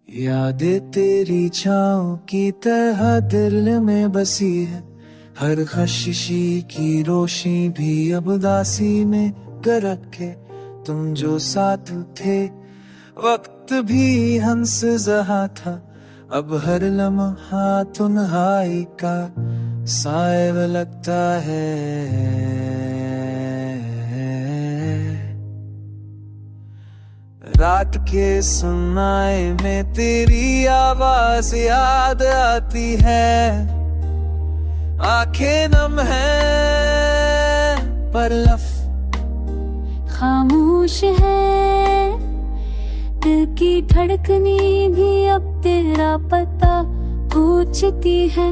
यादें तेरी छाँव की तरह दिल में बसी है। हर खशिशी की रोशनी भी अब उदासी में गरक के। तुम जो साथ थे वक्त भी हंस जहा था। अब हर लम्हा तन्हाई का साएब लगता है। रात के सुनाए में तेरी आवाज याद आती है। आंखें नम है पर लफ खामोश है। दिल की धड़कनी भी अब तेरा पता पूछती है।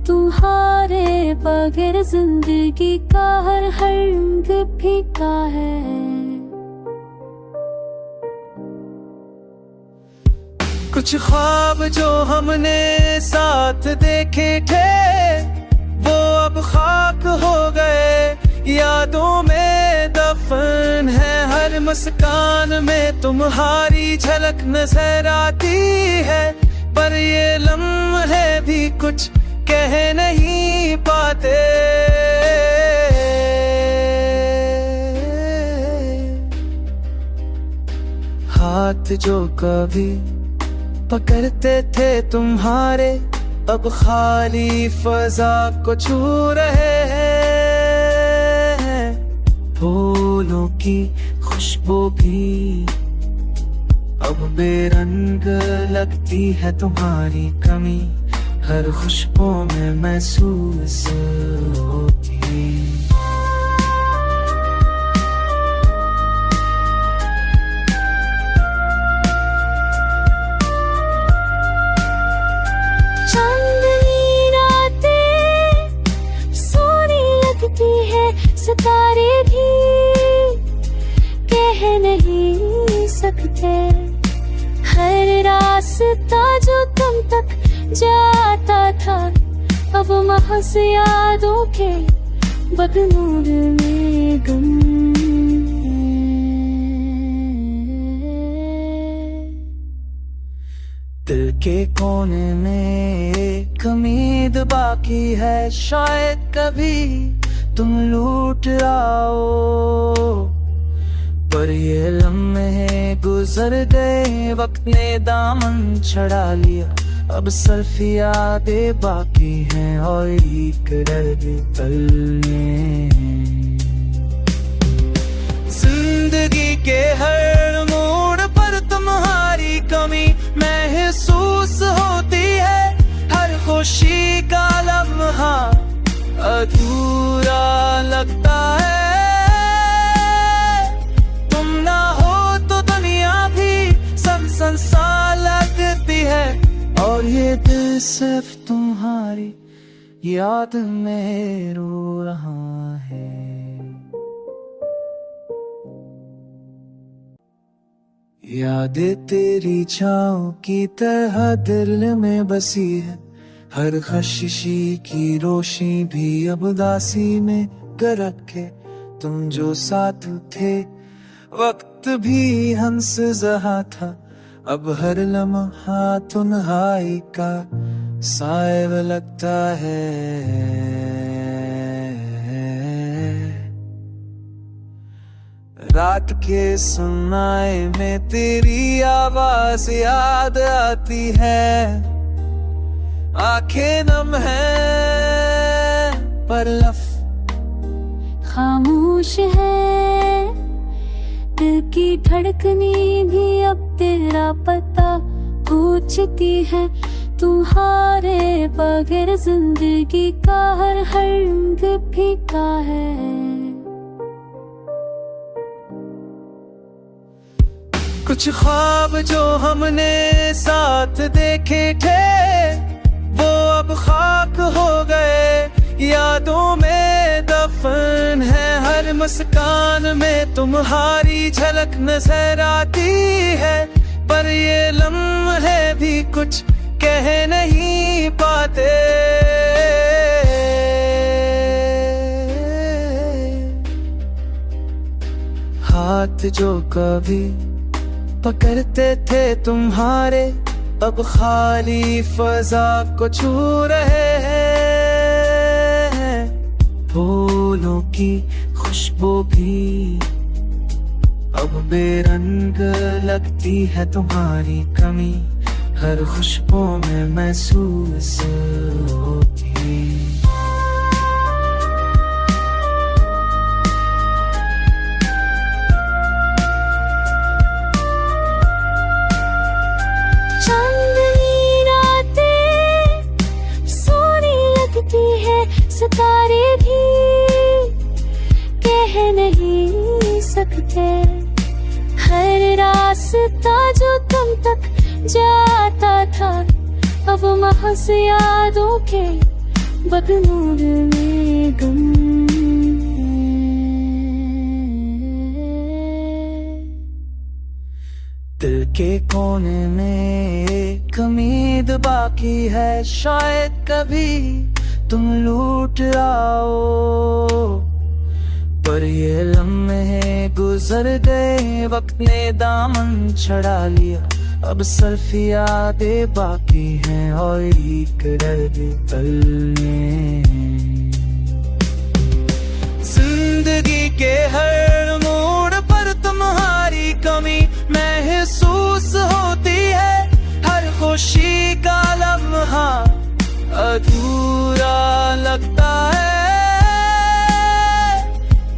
तुम्हारे बगैर जिंदगी का हर रंग फीका है। कुछ ख्वाब जो हमने साथ देखे थे वो अब खाक हो गए। यादों में दफन है हर मुस्कान में तुम्हारी झलक नजर आती है। पर ये लम्हे भी कुछ कह नहीं पाते। हाथ जो कभी पकड़ते थे तुम्हारे अब खाली फजा को छू रहे हैं। फूलों की खुशबू भी अब बेरंग लगती है। तुम्हारी कमी हर खुशबू में महसूस होती। सितारे भी कह नहीं सकते। हर रास्ता जो तुम तक जाता था अब महज यादों के बगनूर में गम। दिल के कोने में एक उम्मीद बाकी है। शायद कभी तुम लूट आओ। पर ये लम्हे गुजर गए वक्त ने दामन छड़ा लिया। अब सिर्फ यादें बाकी हैं और एक डर भी तलने। जिंदगी के हर मोड़ पर तुम्हारी कमी महसूस होती है। हर खुशी का लम्हा अधूरा लगता है। तुम ना हो तो दुनिया भी सनसन सा लगती है। और ये दिल सिर्फ तुम्हारी याद में रो रहा है। यादें तेरी छाँव की तरह दिल में बसी है। हर खशिशी की रोशनी भी अब उदासी में गरक के। तुम जो साथ थे वक्त भी हंस जहा था। अब हर लम्हा तन्हाई का साएब लगता है। रात के सुनाए में तेरी आवाज याद आती है। आंखें नम है पर लफ खामोश है। दिल की धड़कनी भी अब तेरा पता पूछती है। तुम्हारे बगैर जिंदगी का हर रंग फीका है। कुछ ख्वाब जो हमने साथ देखे थे वो अब खाक हो गए। यादों में दफन है हर मुस्कान में तुम्हारी झलक नजर आती है। पर ये लम्हे भी कुछ कह नहीं पाते। हाथ जो कभी पकड़ते थे तुम्हारे अब खाली फजा को छू रहे हैं। फूलों की खुशबू भी अब बेरंग लगती है, तुम्हारी कमी हर खुशबू में महसूस होती। चांदनी रातें सोनी लगती है, सितारे भी कह नहीं सकते। हर रास्ता जो तुम तक जाता था, अब महज यादों के बगनूर में गम है। दिल के कोने में एक उम्मीद बाकी है, शायद कभी तुम लूट आओ। पर ये लम्हे गुजर गए, वक्त ने दामन छड़ा लिया। अब सिर्फ यादें बाकी हैं और एक दर्द तलने। जिंदगी के हर मोड़ पर तुम्हारी कमी महसूस होती है। हर खुशी का लम्हा अधूरा लगता है।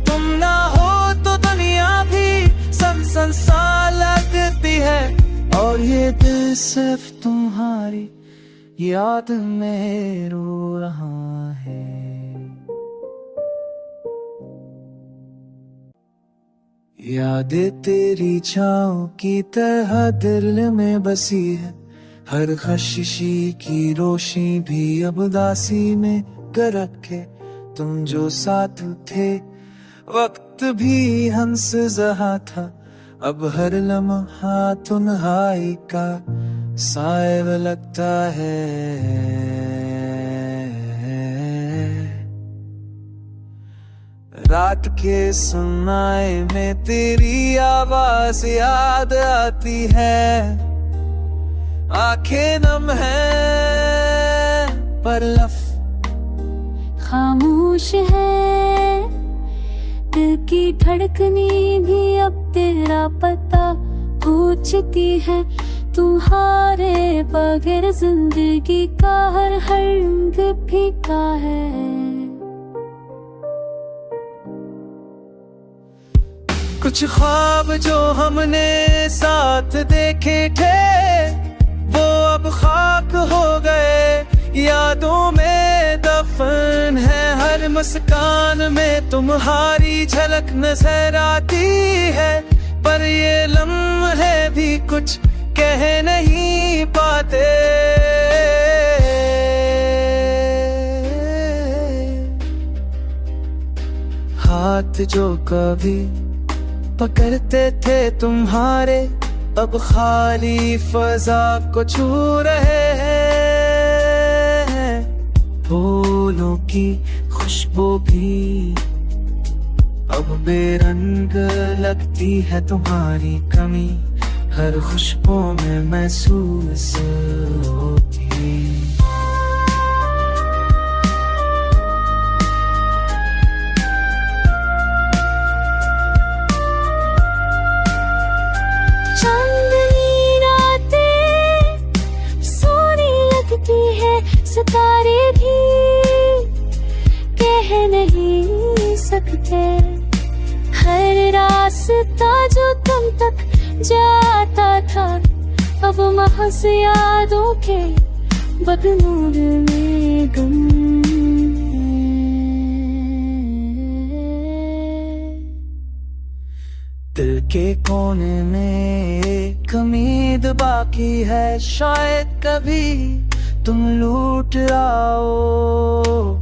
तुम ना हो तो दुनिया भी सनसन सा लगती है, और ये दिल सिर्फ तुम्हारी याद में रो रहा है। यादें तेरी छाँव की तरह दिल में बसी है। हर खशिशी की रोशनी भी अब उदासी में गरक के। तुम जो साथ थे वक्त भी हंस जहा था, अब हर लम्हा तन्हाई का साहिब लगता है। रात के सन्नाटे में तेरी आवाज याद आती है। आंखें नम है पर लफ्ज खामोश है। दिल की धड़कने भी अब तेरा पता पूछती है। तुम्हारे बगैर जिंदगी का हर रंग फीका है। कुछ ख्वाब जो हमने साथ देखे थे, वो अब खाक हो गए। यादों में दफन है, हर मुस्कान में तुम्हारी झलक नजर आती है। पर ये लम्हे भी कुछ कह नहीं पाते। हाथ जो कभी पकड़ते थे तुम्हारे, अब खाली फजा को छू रहे हैं। फूलों की खुशबू भी अब बेरंग लगती है, तुम्हारी कमी हर खुशबू में महसूस होती। चांदनी रातें सोनी लगती है, सितारे भी कह नहीं सकते। हर रास्ता जो तुम तक जाता था, अब महज यादों के बगनूर में गम है। दिल के कोने में एक उम्मीद बाकी है, शायद कभी तुम लूट आओ।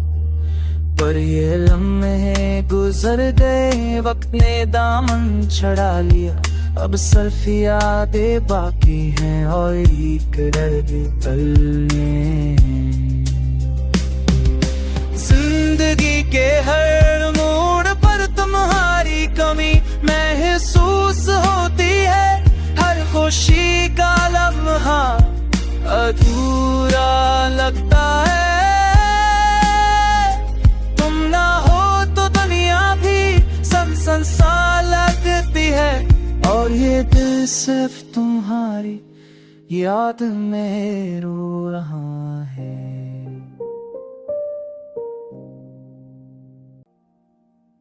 पर ये लम्हे गुजर गए, वक्त ने दामन छड़ा लिया। अब सिर्फ यादें बाकी हैं और एक दर्द तलने। जिंदगी के हर मोड़ पर तुम्हारी कमी महसूस होती है। हर खुशी का लम्हा अधूरा लगता है। तुम ना हो तो दुनिया भी सनसन सा लगती है, और ये दिल सिर्फ तुम्हारी याद में रो रहा है।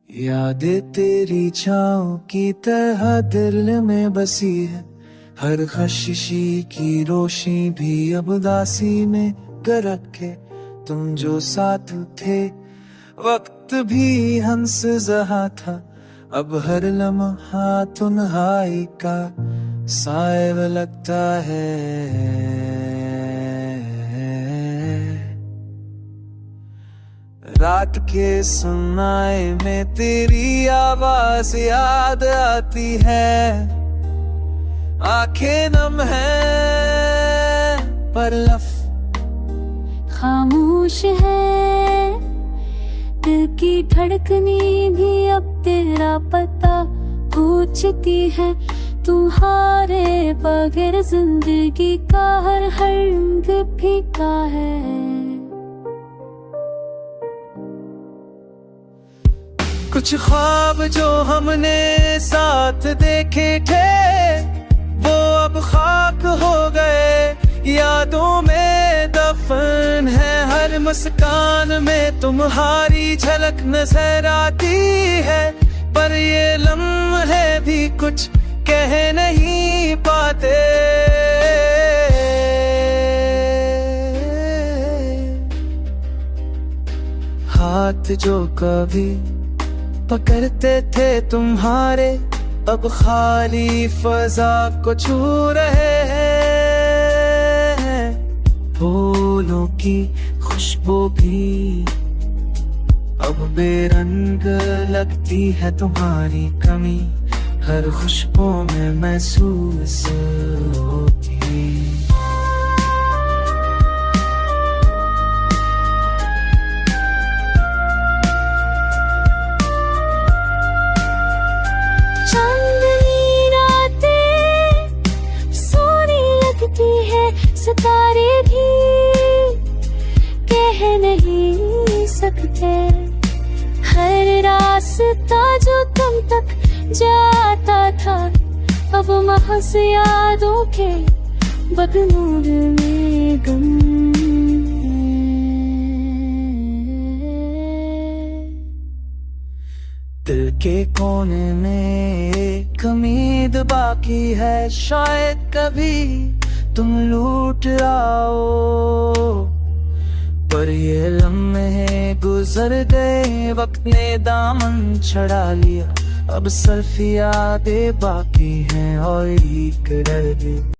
यादें तेरी छाँव की तरह दिल में बसी है, हर खशिशी की रोशनी भी अब उदासी में गरक के। तुम जो साथ थे वक्त भी हंस जहा था, अब हर लम्हा तन्हाई का साइब लगता है। रात के सुनाए में तेरी आवाज याद आती है, आंखें नम है पर लफ्ज खामोश है। दिल की धड़कनी भी अब तेरा पता पूछती है। तुम्हारे बगैर जिंदगी का हर रंग फीका है। कुछ ख्वाब जो हमने साथ देखे थे वो अब खाक हो गए, यादों में दफन है। हर मुस्कान में तुम्हारी झलक नजर आती है, पर ये लम्हे भी कुछ कह नहीं पाते। हाथ जो कभी पकड़ते थे तुम्हारे, अब खाली फजा को छू रहे हैं। फूलों की खुशबू भी अब बेरंग लगती है, तुम्हारी कमी हर खुशबू में महसूस होती। चांदनी रातें सोनी लगती है, सितारे भी कह नहीं सकते। हर रास्ता जो तुम तक जाता था, अब महज यादों के बगनूर में गम है। दिल के कोने में एक उम्मीद बाकी है, शायद कभी तुम लूट आओ। पर ये लम्हे गुजर गए, वक्त ने दामन छड़ा लिया। अब सिर्फ यादें बाकी हैं और एक डर भी।